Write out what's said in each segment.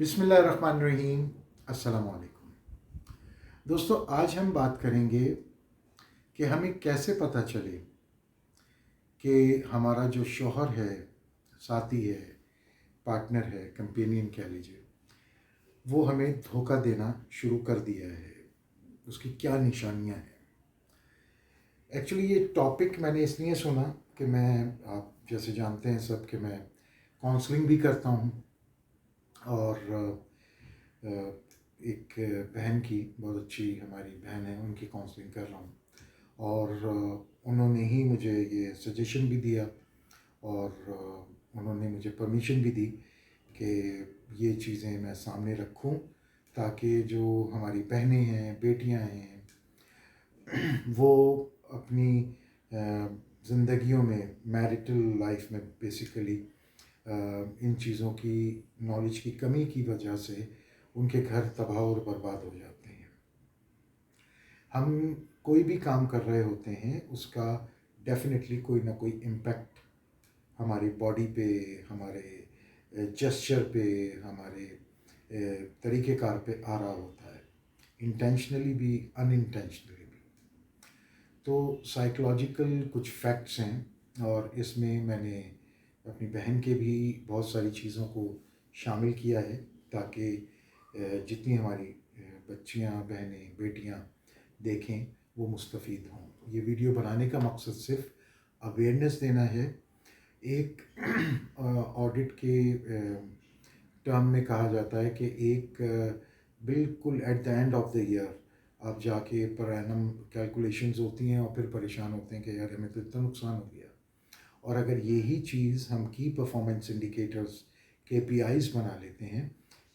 بسم اللہ الرحمن الرحیم۔ السلام علیکم دوستو، آج ہم بات کریں گے کہ ہمیں کیسے پتہ چلے کہ ہمارا جو شوہر ہے، ساتھی ہے، پارٹنر ہے، کمپینین کہہ لیجیے، وہ ہمیں دھوکہ دینا شروع کر دیا ہے۔ اس کی کیا نشانیاں ہیں؟ ایکچولی یہ ٹاپک میں نے اس لیے سنا کہ آپ جیسے جانتے ہیں سب کہ میں کاؤنسلنگ بھی کرتا ہوں، اور ایک بہن کی، بہت اچھی ہماری بہن ہے، ان کی کاؤنسلنگ کر رہا ہوں، اور انہوں نے ہی مجھے یہ سجیشن بھی دیا، اور انہوں نے مجھے پرمیشن بھی دی کہ یہ چیزیں میں سامنے رکھوں، تاکہ جو ہماری بہنیں ہیں، بیٹیاں ہیں، وہ اپنی زندگیوں میں، میرٹل لائف میں بیسیکلی ان چیزوں کی نالج کی کمی کی وجہ سے ان کے گھر تباہ اور برباد ہو جاتے ہیں۔ ہم کوئی بھی کام کر رہے ہوتے ہیں، اس کا ڈیفینیٹلی کوئی نہ کوئی امپیکٹ ہماری باڈی پہ، ہمارے جسچر پہ، ہمارے طریقہ کار پہ آ رہا ہوتا ہے، انٹینشنلی بھی، ان انٹینشنلی بھی۔ تو سائیکلوجیکل کچھ فیکٹس ہیں، اور اس میں نے اپنی بہن کے بھی بہت ساری چیزوں کو شامل کیا ہے، تاکہ جتنی ہماری بچیاں، بہنیں، بیٹیاں دیکھیں وہ مستفید ہوں۔ یہ ویڈیو بنانے کا مقصد صرف اویئرنیس دینا ہے۔ ایک آڈٹ کے ٹرم میں کہا جاتا ہے کہ ایک بالکل at the end of the year آپ جا کے پر اینم کیلکولیشنز ہوتی ہیں، اور پھر پریشان ہوتے ہیں کہ یار ہمیں تو اتنا نقصان ہو گیا۔ اور اگر یہی چیز ہم کی پرفارمنس انڈیکیٹرز، KPIs بنا لیتے ہیں،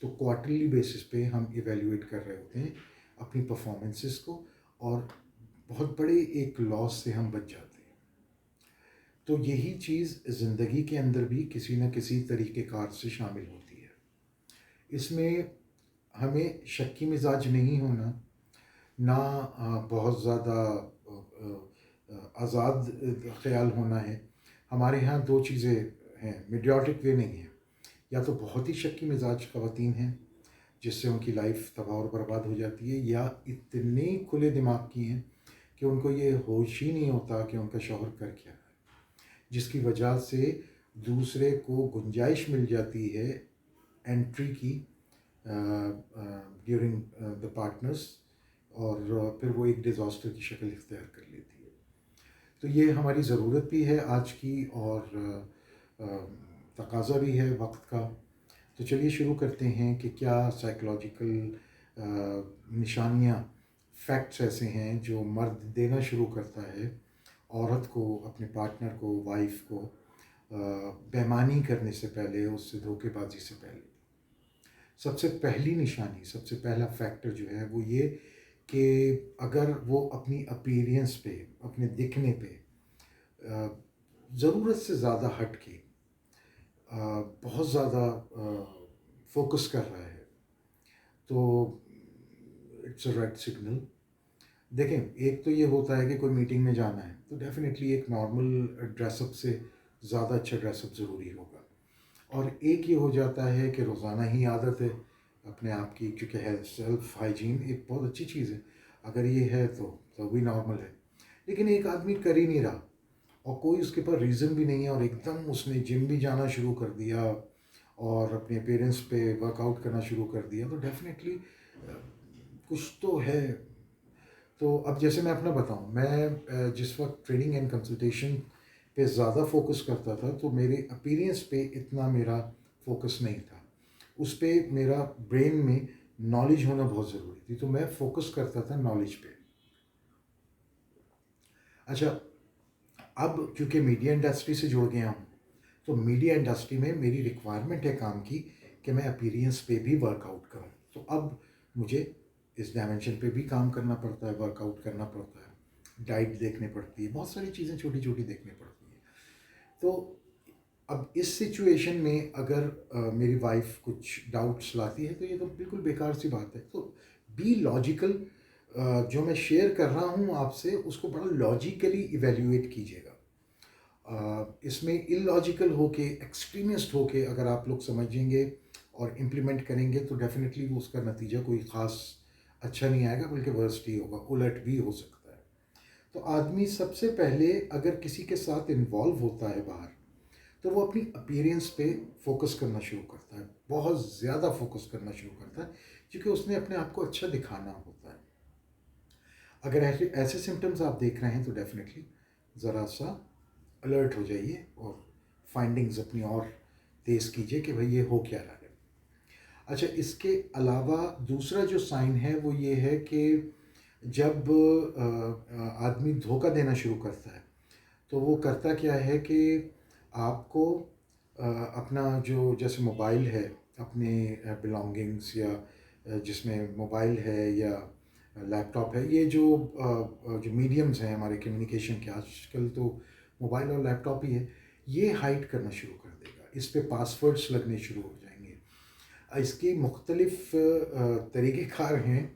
تو کوارٹرلی بیسس پہ ہم ایویلیویٹ کر رہے ہوتے ہیں اپنی پرفارمنسز کو، اور بہت بڑے ایک لاس سے ہم بچ جاتے ہیں۔ تو یہی چیز زندگی کے اندر بھی کسی نہ کسی طریقہ کار سے شامل ہوتی ہے۔ اس میں ہمیں شکی مزاج نہیں ہونا، نہ بہت زیادہ آزاد خیال ہونا ہے۔ ہمارے ہاں دو چیزیں ہیں، میڈیاٹک وے نہیں ہے، یا تو بہت ہی شکی مزاج خواتین ہیں جس سے ان کی لائف تباہ اور برباد ہو جاتی ہے، یا اتنے کھلے دماغ کی ہیں کہ ان کو یہ ہوش ہی نہیں ہوتا کہ ان کا شوہر کر کیا ہے، جس کی وجہ سے دوسرے کو گنجائش مل جاتی ہے انٹری کی ڈیورنگ دا پارٹنرس، اور پھر وہ ایک ڈیزاسٹر کی شکل اختیار کر لیتی ہے۔ تو یہ ہماری ضرورت بھی ہے آج کی، اور تقاضا بھی ہے وقت کا۔ تو چلیے شروع کرتے ہیں کہ کیا سائیکلوجیکل نشانیاں، فیکٹس ایسے ہیں جو مرد دینا شروع کرتا ہے عورت کو، اپنے پارٹنر کو، وائف کو، بےایمانی کرنے سے پہلے، اس سے دھوکے بازی سے پہلے۔ سب سے پہلی نشانی، سب سے پہلا فیکٹر جو ہے وہ یہ کہ اگر وہ اپنی اپیرینس پہ، اپنے دکھنے پہ ضرورت سے زیادہ ہٹ کے بہت زیادہ فوکس کر رہا ہے، تو اٹس اے ریڈ سگنل۔ دیکھیں، ایک تو یہ ہوتا ہے کہ کوئی میٹنگ میں جانا ہے تو ڈیفینیٹلی ایک نارمل ڈریس اپ سے زیادہ اچھا ڈریس اپ ضروری ہوگا، اور ایک یہ ہو جاتا ہے کہ روزانہ ہی عادت ہے اپنے آپ کی، کیونکہ سیلف ہائیجین ایک بہت اچھی چیز ہے، اگر یہ ہے تو بھی نارمل ہے۔ لیکن ایک آدمی کر ہی نہیں رہا، اور کوئی اس کے پاس ریزن بھی نہیں ہے، اور ایک دم اس نے جم بھی جانا شروع کر دیا اور اپنے پیرنٹس پہ ورک آؤٹ کرنا شروع کر دیا، تو ڈیفینیٹلی کچھ تو ہے۔ تو اب جیسے میں اپنا بتاؤں، میں جس وقت ٹریننگ اینڈ کنسلٹیشن پہ زیادہ فوکس کرتا تھا، تو میرے اپیرینس پہ اتنا میرا فوکس نہیں تھا، اس پہ میرا برین میں نالج ہونا بہت ضروری تھی، تو میں فوکس کرتا تھا نالج پہ۔ اچھا، اب کیونکہ میڈیا انڈسٹری سے جڑ گیا ہوں، تو میڈیا انڈسٹری میں میری ریکوائرمنٹ ہے کام کی کہ میں اپیرینس پہ بھی ورک آؤٹ کروں، تو اب مجھے اس ڈائمینشن پہ بھی کام کرنا پڑتا ہے، ورک آؤٹ کرنا پڑتا ہے، ڈائٹ دیکھنے پڑتی ہے، بہت ساری چیزیں چھوٹی چھوٹی دیکھنی پڑتی ہیں۔ تو اب اس سچویشن میں اگر میری وائف کچھ ڈاؤٹس لاتی ہے تو یہ تو بالکل بیکار سی بات ہے۔ تو بی لاجیکل، جو میں شیئر کر رہا ہوں آپ سے اس کو بڑا لاجیکلی ایویلیویٹ کیجیے گا۔ اس میں ان لاجیکل ہو کے، ایکسٹریمسٹ ہو کے اگر آپ لوگ سمجھیں گے اور امپلیمنٹ کریں گے تو ڈیفینیٹلی وہ اس کا نتیجہ کوئی خاص اچھا نہیں آئے گا، بلکہ ورسٹ ہی ہوگا، الٹ بھی ہو سکتا ہے۔ تو آدمی سب سے پہلے اگر کسی کے ساتھ انوالو ہوتا ہے باہر، تو وہ اپنی اپیرنس پہ فوکس کرنا شروع کرتا ہے، بہت زیادہ فوکس کرنا شروع کرتا ہے، کیونکہ اس نے اپنے آپ کو اچھا دکھانا ہوتا ہے۔ اگر ایسے سمٹمز آپ دیکھ رہے ہیں تو ڈیفینیٹلی ذرا سا الرٹ ہو جائیے اور فائنڈنگز اپنی اور تیز کیجیے کہ بھئی یہ ہو کیا رہا ہے۔ اچھا، اس کے علاوہ دوسرا جو سائن ہے وہ یہ ہے کہ جب آدمی دھوکہ دینا شروع کرتا ہے تو وہ کرتا کیا ہے کہ آپ کو اپنا جو جیسے موبائل ہے، اپنے بلانگنگس یا جس میں موبائل ہے یا لیپ ٹاپ ہے، یہ جو میڈیمز ہیں ہمارے کمیونیکیشن کے، آج کل تو موبائل اور لیپ ٹاپ ہی ہے، یہ ہائڈ کرنا شروع کر دے گا، اس پہ پاسورڈس لگنے شروع ہو جائیں گے۔ اس کی مختلف طریقہ کار ہیں،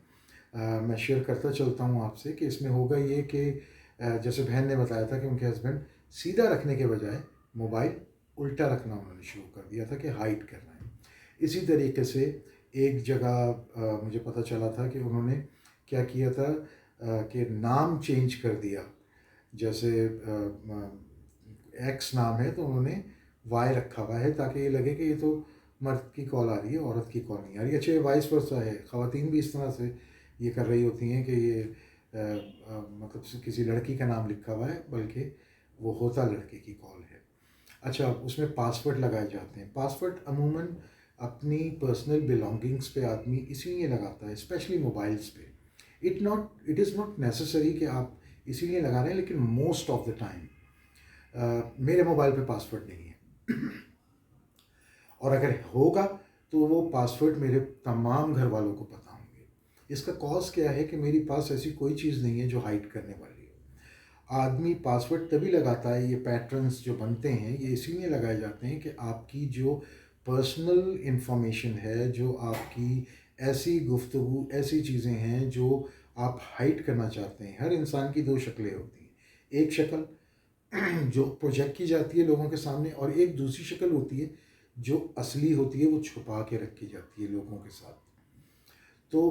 میں شیئر کرتا چلتا ہوں آپ سے کہ اس میں ہوگا یہ کہ جیسے بہن نے بتایا تھا کہ ان کے ہسبینڈ سیدھا رکھنے کے بجائے موبائل الٹا رکھنا انہوں نے شروع کر دیا تھا کہ ہائڈ کرنا ہے۔ اسی طریقے سے ایک جگہ مجھے پتہ چلا تھا کہ انہوں نے کیا کیا تھا کہ نام چینج کر دیا، جیسے ایکس نام ہے تو انہوں نے وائی رکھا ہوا ہے تاکہ یہ لگے کہ یہ تو مرد کی کال آ رہی ہے، عورت کی کال نہیں آ رہی۔ اچھا، وائس ورسا ہے، خواتین بھی اس طرح سے یہ کر رہی ہوتی ہیں کہ یہ مطلب کسی لڑکی کا نام لکھا ہوا ہے بلکہ وہ ہوتا لڑکے کی کال ہے۔ اچھا، اس میں پاسورڈ لگائے جاتے ہیں۔ پاسورڈ عموماً اپنی پرسنل بلانگنگس پہ آدمی اسی لیے لگاتا ہے، اسپیشلی موبائلس پہ۔ اٹ از ناٹ نیسسری کہ آپ اسی لیے لگا رہے ہیں، لیکن موسٹ آف دا ٹائم میرے موبائل پہ پاسورڈ نہیں ہے، اور اگر ہوگا تو وہ پاسورڈ میرے تمام گھر والوں کو پتہ ہوں گے۔ اس کا کاز کیا ہے کہ میری پاس ایسی کوئی چیز نہیں ہے جو ہائڈ کرنے والی ہو۔ آدمی پاسورڈ تبھی لگاتا ہے، یہ پیٹرنز جو بنتے ہیں یہ اسی لیے لگائے جاتے ہیں کہ آپ کی جو پرسنل انفارمیشن ہے، جو آپ کی ایسی گفتگو، ایسی چیزیں ہیں جو آپ ہائڈ کرنا چاہتے ہیں۔ ہر انسان کی دو شکلیں ہوتی ہیں، ایک شکل جو پروجیکٹ کی جاتی ہے لوگوں کے سامنے، اور ایک دوسری شکل ہوتی ہے جو اصلی ہوتی ہے، وہ چھپا کے رکھی جاتی ہے لوگوں کے ساتھ۔ تو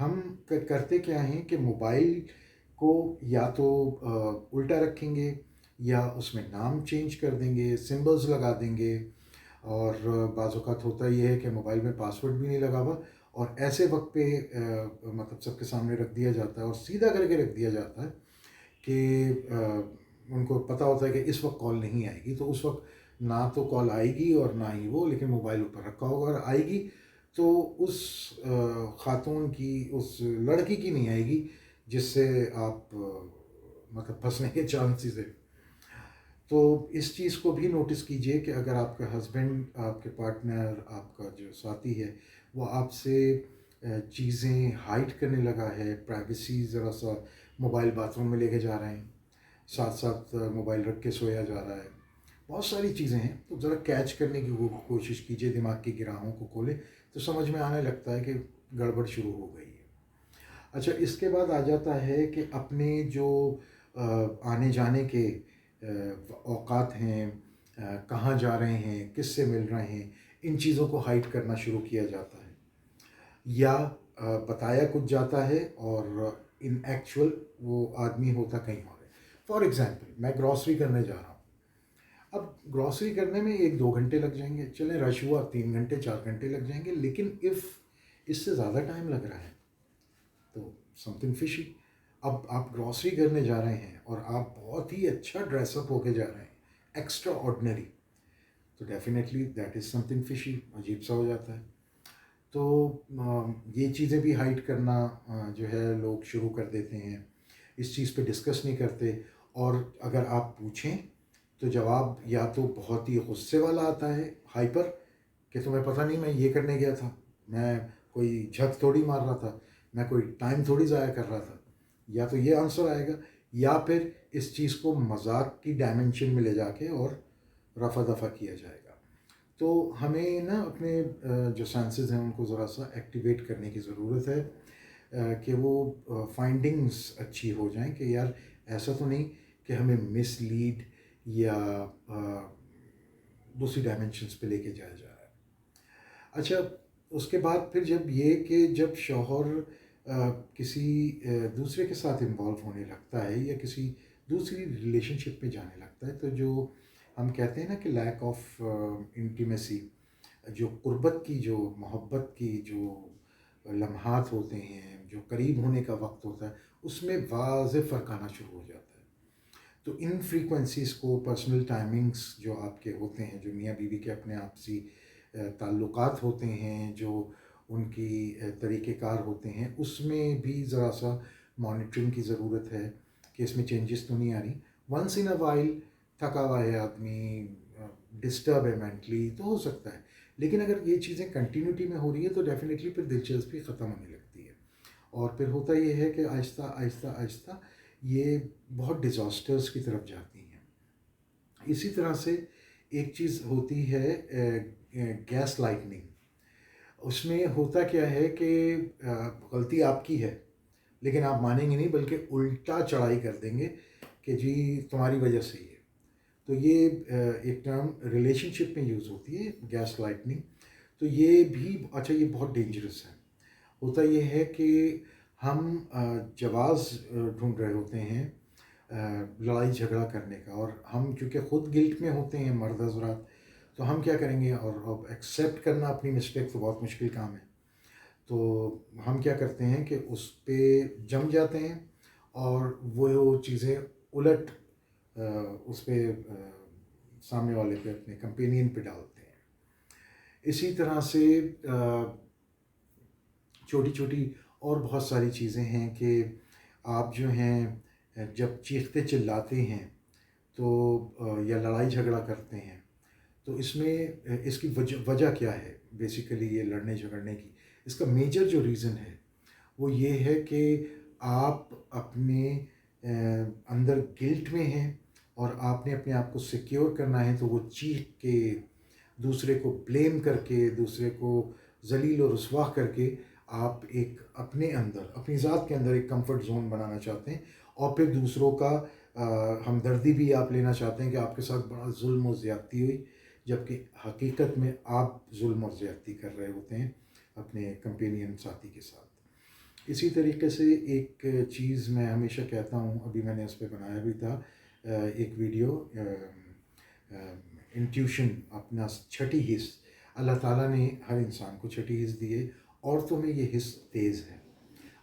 ہم کرتے کیا ہیں کہ موبائل کو یا تو الٹا رکھیں گے یا اس میں نام چینج کر دیں گے، سمبلز لگا دیں گے، اور بعض اوقات ہوتا یہ ہے کہ موبائل میں پاسورڈ بھی نہیں لگا ہوا، اور ایسے وقت پہ مطلب سب کے سامنے رکھ دیا جاتا ہے اور سیدھا کر کے رکھ دیا جاتا ہے کہ ان کو پتہ ہوتا ہے کہ اس وقت کال نہیں آئے گی، تو اس وقت نہ تو کال آئے گی اور نہ ہی وہ، لیکن موبائل اوپر رکھا ہوگا، اور آئے گی تو اس خاتون کی، اس لڑکی کی نہیں آئے گی جس سے آپ مطلب پھنسنے کے چانسز ہے۔ تو اس چیز کو بھی نوٹس کیجئے کہ اگر آپ کا ہسبینڈ، آپ کے پارٹنر، آپ کا جو ساتھی ہے، وہ آپ سے چیزیں ہائڈ کرنے لگا ہے، پرائیویسی ذرا سا، موبائل باتھ روم میں لے کے جا رہے ہیں، ساتھ ساتھ موبائل رکھ کے سویا جا رہا ہے، بہت ساری چیزیں ہیں، تو ذرا کیچ کرنے کی کوشش کیجئے، دماغ کی گراہوں کو کھولے تو سمجھ میں آنے لگتا ہے کہ گڑبڑ شروع ہو گئی ہے۔ اچھا، اس کے بعد آ جاتا ہے کہ اپنے جو آنے جانے کے اوقات ہیں، کہاں جا رہے ہیں، کس سے مل رہے ہیں، ان چیزوں کو ہائڈ کرنا شروع کیا جاتا ہے، یا بتایا کچھ جاتا ہے اور ان ایکچوئل وہ آدمی ہوتا کہیں اور ہے۔ فار ایگزامپل، میں گروسری کرنے جا رہا ہوں، اب گروسری کرنے میں 1-2 گھنٹے لگ جائیں گے، چلیں رش ہوا 3 گھنٹے 4 گھنٹے لگ جائیں گے، لیکن اس سے زیادہ ٹائم لگ رہا ہے تو سم تھنگ فشی۔ اب آپ گروسری کرنے جا رہے ہیں اور آپ بہت ہی اچھا ڈریس اپ ہو کے جا رہے ہیں، ایکسٹرا آرڈنری، تو definitely that is something fishy, عجیب سا ہو جاتا ہے۔ تو یہ چیزیں بھی ہائڈ کرنا جو ہے لوگ شروع کر دیتے ہیں، اس چیز پہ ڈسکس نہیں کرتے، اور اگر آپ پوچھیں تو جواب یا تو بہت ہی غصے والا آتا ہے، ہائپر، کہ تمہیں پتہ نہیں میں یہ کرنے گیا تھا، میں کوئی جھک تھوڑی مار رہا تھا، میں کوئی ٹائم تھوڑی ضائع کر رہا تھا، یا تو یہ آنسر آئے گا، یا پھر اس چیز کو مذاق کی ڈائمنشن میں لے جا کے اور رفع دفع کیا جائے گا۔ تو ہمیں نا اپنے جو سینسز ہیں ان کو ذرا سا ایکٹیویٹ کرنے کی ضرورت ہے کہ وہ فائنڈنگز اچھی ہو جائیں کہ یار ایسا تو نہیں کہ ہمیں مس لیڈ یا دوسری ڈائمنشنز پہ لے کے جایا جا رہا ہے۔ اچھا، اس کے بعد پھر جب یہ کہ جب شوہر کسی دوسرے کے ساتھ انوالو ہونے لگتا ہے یا کسی دوسری ریلیشن شپ میں جانے لگتا ہے، تو جو ہم کہتے ہیں نا کہ لیک آف انٹیمیسی، جو قربت کی، جو محبت کی جو لمحات ہوتے ہیں، جو قریب ہونے کا وقت ہوتا ہے، اس میں واضح فرق آنا شروع ہو جاتا ہے. تو ان فریکوینسیز کو، پرسنل ٹائمنگز جو آپ کے ہوتے ہیں، جو میاں بیوی کے اپنے آپسی تعلقات ہوتے ہیں، جو ان کی طریقہ کار ہوتے ہیں، اس میں بھی ذرا سا مانیٹرنگ کی ضرورت ہے کہ اس میں چینجز تو نہیں آ رہی. ونس ان اے وائل تھکا ہوا ہے آدمی، ڈسٹرب ہے مینٹلی، تو ہو سکتا ہے. لیکن اگر یہ چیزیں کنٹینیوٹی میں ہو رہی ہے تو ڈیفینیٹلی پھر دلچسپی ختم ہونے لگتی ہے. اور پھر ہوتا یہ ہے کہ آہستہ آہستہ آہستہ یہ بہت ڈیزاسٹرز کی طرف جاتی ہیں. اسی طرح سے ایک چیز ہوتی ہے گیس لائٹننگ. اس میں ہوتا کیا ہے کہ غلطی آپ کی ہے، لیکن آپ مانیں گے نہیں، بلکہ الٹا چڑھائی کر دیں گے کہ جی تمہاری وجہ سے یہ. تو یہ ایک ٹرم ریلیشن شپ میں یوز ہوتی ہے، گیس لائٹننگ. تو یہ بھی اچھا، یہ بہت ڈینجرس ہے. ہوتا یہ ہے کہ ہم جواز ڈھونڈ رہے ہوتے ہیں لڑائی جھگڑا کرنے کا، اور ہم چونکہ خود گلٹ میں ہوتے ہیں مرد حضرات، تو ہم کیا کریں گے، اور اب ایکسیپٹ کرنا اپنی مسٹیک تو بہت مشکل کام ہے. تو ہم کیا کرتے ہیں کہ اس پہ جم جاتے ہیں اور وہ چیزیں الٹ اس پہ سامنے والے پہ، اپنے کمپینین پہ ڈالتے ہیں. اسی طرح سے چھوٹی چھوٹی اور بہت ساری چیزیں ہیں کہ آپ جو ہیں جب چیختے چلاتے ہیں تو یا لڑائی جھگڑا کرتے ہیں، تو اس میں اس کی وجہ کیا ہے. بیسیکلی یہ لڑنے جھگڑنے کی اس کا میجر جو ریزن ہے وہ یہ ہے کہ آپ اپنے اندر گلٹ میں ہیں، اور آپ نے اپنے آپ کو سیکیور کرنا ہے. تو وہ چیخ کے، دوسرے کو بلیم کر کے، دوسرے کو ذلیل و رسوا کر کے، آپ ایک اپنے اندر، اپنی ذات کے اندر ایک کمفرٹ زون بنانا چاہتے ہیں. اور پھر دوسروں کا ہمدردی بھی آپ لینا چاہتے ہیں کہ آپ کے ساتھ بڑا ظلم و زیادتی ہوئی، جبکہ حقیقت میں آپ ظلم اور زیادتی کر رہے ہوتے ہیں اپنے کمپینین ساتھی کے ساتھ. اسی طریقے سے ایک چیز میں ہمیشہ کہتا ہوں، ابھی میں نے اس پہ بنایا بھی تھا ایک ویڈیو، انٹیوشن، اپنا چھٹی حس. اللہ تعالیٰ نے ہر انسان کو چھٹی حس دی ہے، عورتوں میں یہ حس تیز ہے.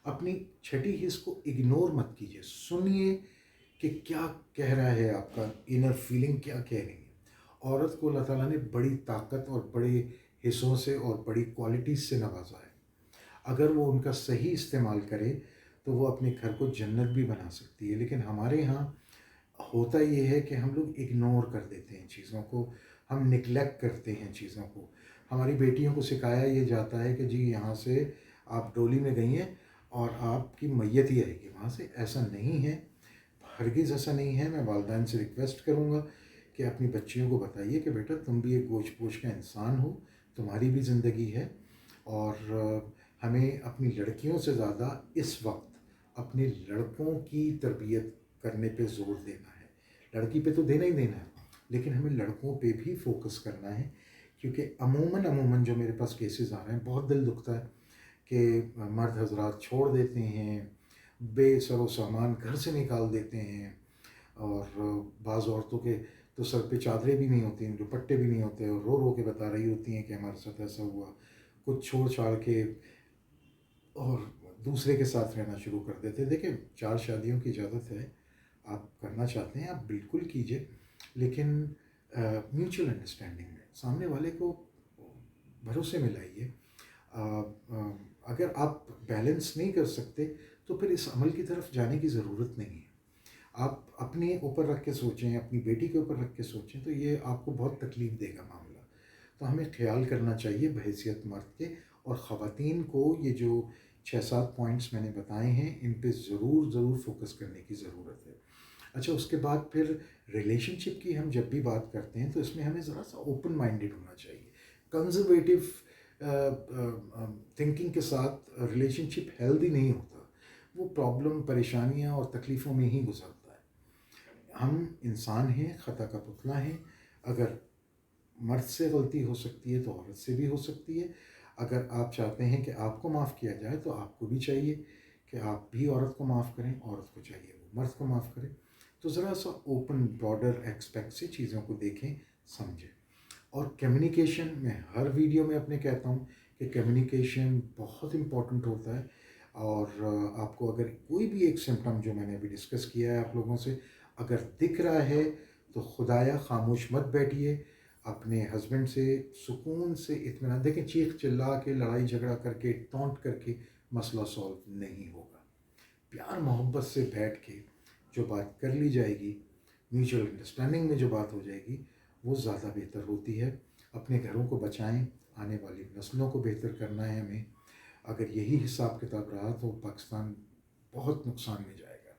اپنی چھٹی حس کو اگنور مت کیجیے، سنیے کہ کیا کہہ رہا ہے آپ کا انر فیلنگ، کیا کہہ رہی ہے. عورت کو اللہ تعالیٰ نے بڑی طاقت اور بڑے حصوں سے اور بڑی کوالٹیز سے نوازا ہے. اگر وہ ان کا صحیح استعمال کرے تو وہ اپنے گھر کو جنت بھی بنا سکتی ہے. لیکن ہمارے ہاں ہوتا یہ ہے کہ ہم لوگ اگنور کر دیتے ہیں چیزوں کو، ہم نگلیکٹ کرتے ہیں چیزوں کو. ہماری بیٹیوں کو سکھایا یہ جاتا ہے کہ جی یہاں سے آپ ڈولی میں گئی ہیں اور آپ کی میت ہی آئے گی وہاں سے. ایسا نہیں ہے، ہرگز ایسا نہیں ہے. میں والدین سے ریکویسٹ کروں گا کہ اپنی بچیوں کو بتائیے کہ بیٹا تم بھی ایک گوشت پوش کا انسان ہو، تمہاری بھی زندگی ہے. اور ہمیں اپنی لڑکیوں سے زیادہ اس وقت اپنے لڑکوں کی تربیت کرنے پہ زور دینا ہے. لڑکی پہ تو دینا ہی دینا ہے، لیکن ہمیں لڑکوں پہ بھی فوکس کرنا ہے. کیونکہ عموماً جو میرے پاس کیسز آ رہے ہیں، بہت دل دکھتا ہے کہ مرد حضرات چھوڑ دیتے ہیں، بے سر و سامان گھر سے نکال دیتے ہیں. اور بعض عورتوں کے تو سر پہ چادریں بھی نہیں ہوتی ہیں، دوپٹے بھی نہیں ہوتے، اور رو رو کے بتا رہی ہوتی ہیں کہ ہمارے ساتھ ایسا ہوا. کچھ چھوڑ چھاڑ کے اور دوسرے کے ساتھ رہنا شروع کر دیتے. دیکھیں 4 شادیوں کی اجازت ہے، آپ کرنا چاہتے ہیں آپ بالکل کیجئے، لیکن میوچل انڈرسٹینڈنگ میں سامنے والے کو بھروسے میں لائیے. اگر آپ بیلنس نہیں کر سکتے تو پھر اس عمل کی طرف جانے کی ضرورت نہیں ہے. آپ اپنے اوپر رکھ کے سوچیں، اپنی بیٹی کے اوپر رکھ کے سوچیں، تو یہ آپ کو بہت تکلیف دے گا معاملہ. تو ہمیں خیال کرنا چاہیے بحیثیت مرد کے. اور خواتین کو یہ جو 6-7 پوائنٹس میں نے بتائے ہیں، ان پہ ضرور فوکس کرنے کی ضرورت ہے. اچھا، اس کے بعد پھر ریلیشن شپ کی ہم جب بھی بات کرتے ہیں تو اس میں ہمیں ذرا سا اوپن مائنڈیڈ ہونا چاہیے. کنزرویٹو تھنکنگ کے ساتھ ریلیشن شپ ہیلدی نہیں ہوتا، وہ پرابلم، پریشانیاں اور تکلیفوں میں ہی گزرتا ہے. ہم انسان ہیں، خطا کا پتلا ہیں. اگر مرد سے غلطی ہو سکتی ہے تو عورت سے بھی ہو سکتی ہے. اگر آپ چاہتے ہیں کہ آپ کو معاف کیا جائے تو آپ کو بھی چاہیے کہ آپ بھی عورت کو معاف کریں, عورت کو چاہیے وہ مرد کو معاف کریں. تو ذرا سا اوپن براڈر ایکسپیکٹ سے چیزوں کو دیکھیں, سمجھیں. اور کمیونیکیشن, میں ہر ویڈیو میں اپنے کہتا ہوں کہ کمیونیکیشن بہت امپورٹنٹ ہوتا ہے. اور آپ کو اگر کوئی بھی ایک سمٹم جو میں نے ابھی ڈسکس کیا ہے آپ لوگوں سے اگر دکھ رہا ہے تو خدایا خاموش مت بیٹھیے, اپنے ہسبینڈ سے سکون سے اطمینان, دیکھیں چیخ چلا کے لڑائی جھگڑا کر کے ٹونٹ کر کے مسئلہ سولو نہیں ہوگا. پیار محبت سے بیٹھ کے جو بات کر لی جائے گی, میوچل انڈرسٹینڈنگ میں جو بات ہو جائے گی, وہ زیادہ بہتر ہوتی ہے. اپنے گھروں کو بچائیں, آنے والی نسلوں کو بہتر کرنا ہے ہمیں. اگر یہی حساب کتاب رہا تو پاکستان بہت نقصان میں جائے گا.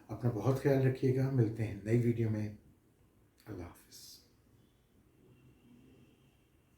اپنا بہت خیال رکھیے گا, ملتے ہیں نئی ویڈیو میں.